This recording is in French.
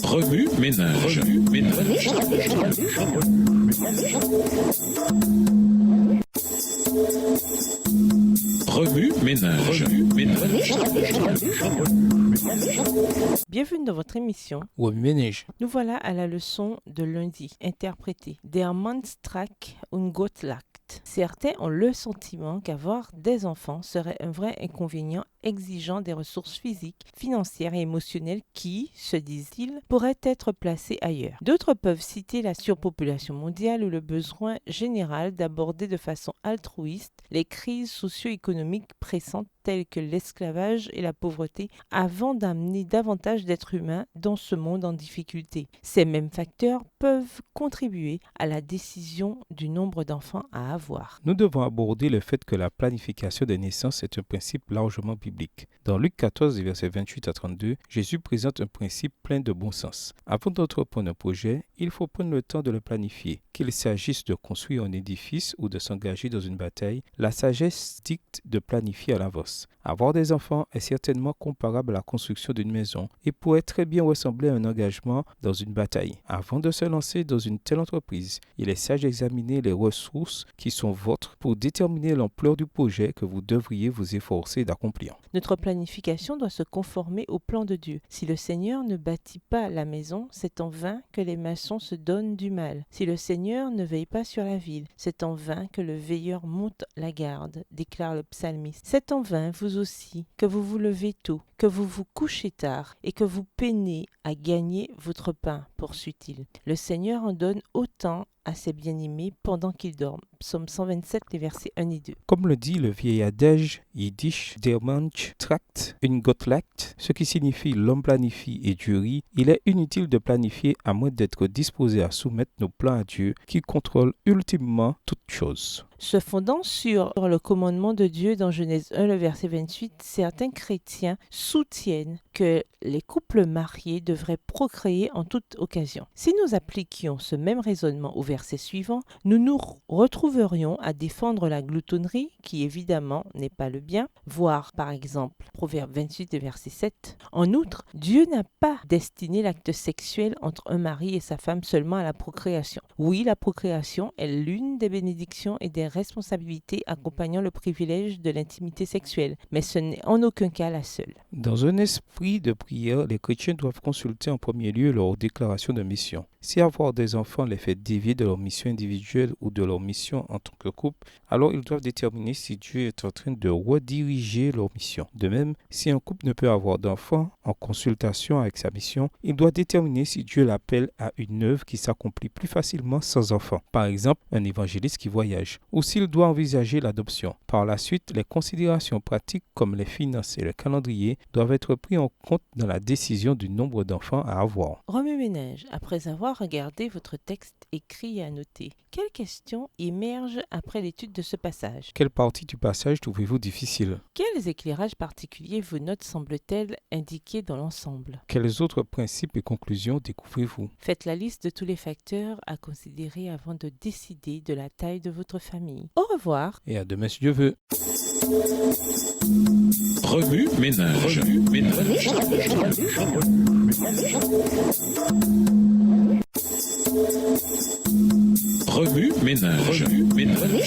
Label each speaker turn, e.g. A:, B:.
A: Remue ménage. Remue ménage.
B: Bienvenue dans votre émission.
C: Remue ménage.
B: Nous voilà à la leçon de lundi, interprétée. Der Mannstrack und Gottlakt. Certains ont le sentiment qu'avoir des enfants serait un vrai inconvénient exigeant des ressources physiques, financières et émotionnelles qui, se disent-ils, pourraient être placées ailleurs. D'autres peuvent citer la surpopulation mondiale ou le besoin général d'aborder de façon altruiste les crises socio-économiques pressantes telles que l'esclavage et la pauvreté avant d'amener davantage d'êtres humains dans ce monde en difficulté. Ces mêmes facteurs peuvent contribuer à la décision du nombre d'enfants à avoir.
C: Nous devons aborder le fait que la planification des naissances est un principe largement biblique. Dans Luc 14, versets 28 à 32, Jésus présente un principe plein de bon sens. Avant d'entreprendre un projet, il faut prendre le temps de le planifier. Qu'il s'agisse de construire un édifice ou de s'engager dans une bataille, la sagesse dicte de planifier à l'avance. Avoir des enfants est certainement comparable à la construction d'une maison et pourrait très bien ressembler à un engagement dans une bataille. Avant de se lancer dans une telle entreprise, il est sage d'examiner les ressources qui sont vôtres pour déterminer l'ampleur du projet que vous devriez vous efforcer d'accomplir.
B: Notre planification doit se conformer au plan de Dieu. Si le Seigneur ne bâtit pas la maison, c'est en vain que les maçons se donnent du mal. Si le Seigneur ne veille pas sur la ville, c'est en vain que le veilleur monte la garde, déclare le psalmiste. C'est en vain, vous aussi, que vous vous levez tôt, que vous vous couchez tard et que vous peinez à gagner votre pain, poursuit-il. Le Seigneur en donne autant à ses bien-aimés pendant qu'ils dorment. Psaume 127, les versets 1 et 2.
C: Comme le dit le vieil adage yiddish, der Mannstrack und Gottlakt, ce qui signifie l'homme planifie et Dieu rit, il est inutile de planifier à moins d'être disposé à soumettre nos plans à Dieu qui contrôle ultimement toutes choses.
B: Se fondant sur le commandement de Dieu dans Genèse 1, le verset 28, certains chrétiens soutiennent que les couples mariés devraient procréer en toute occasion. Si nous appliquions ce même raisonnement au verset suivant, nous nous retrouverions à défendre la gloutonnerie, qui évidemment n'est pas le bien, voire par exemple Proverbe 28, verset 7. En outre, Dieu n'a pas destiné l'acte sexuel entre un mari et sa femme seulement à la procréation. Oui, la procréation est l'une des bénédictions et des responsabilités accompagnant le privilège de l'intimité sexuelle, mais ce n'est en aucun cas la seule.
C: Dans un esprit de prière, les chrétiens doivent consulter en premier lieu leur déclaration de mission. Si avoir des enfants les fait dévier de leur mission individuelle ou de leur mission en tant que couple, alors ils doivent déterminer si Dieu est en train de rediriger leur mission. De même, si un couple ne peut avoir d'enfants en consultation avec sa mission, il doit déterminer si Dieu l'appelle à une œuvre qui s'accomplit plus facilement sans enfants. Par exemple, un évangéliste qui voyage, ou s'il doit envisager l'adoption. Par la suite, les considérations pratiques comme les finances et le calendrier doivent être pris en compte dans la décision du nombre d'enfants à avoir.
B: Remue ménage, après avoir regardé votre texte écrit et annoté, quelles questions émergent après l'étude de ce passage?
C: Quelle partie du passage trouvez-vous difficile?
B: Quels éclairages particuliers vos notes semblent-elles indiquer dans l'ensemble?
C: Quels autres principes et conclusions découvrez-vous?
B: Faites la liste de tous les facteurs à considérer avant de décider de la taille de votre famille. Au revoir.
C: Et à demain si Dieu veut.
A: Remue ménage. Remue ménage.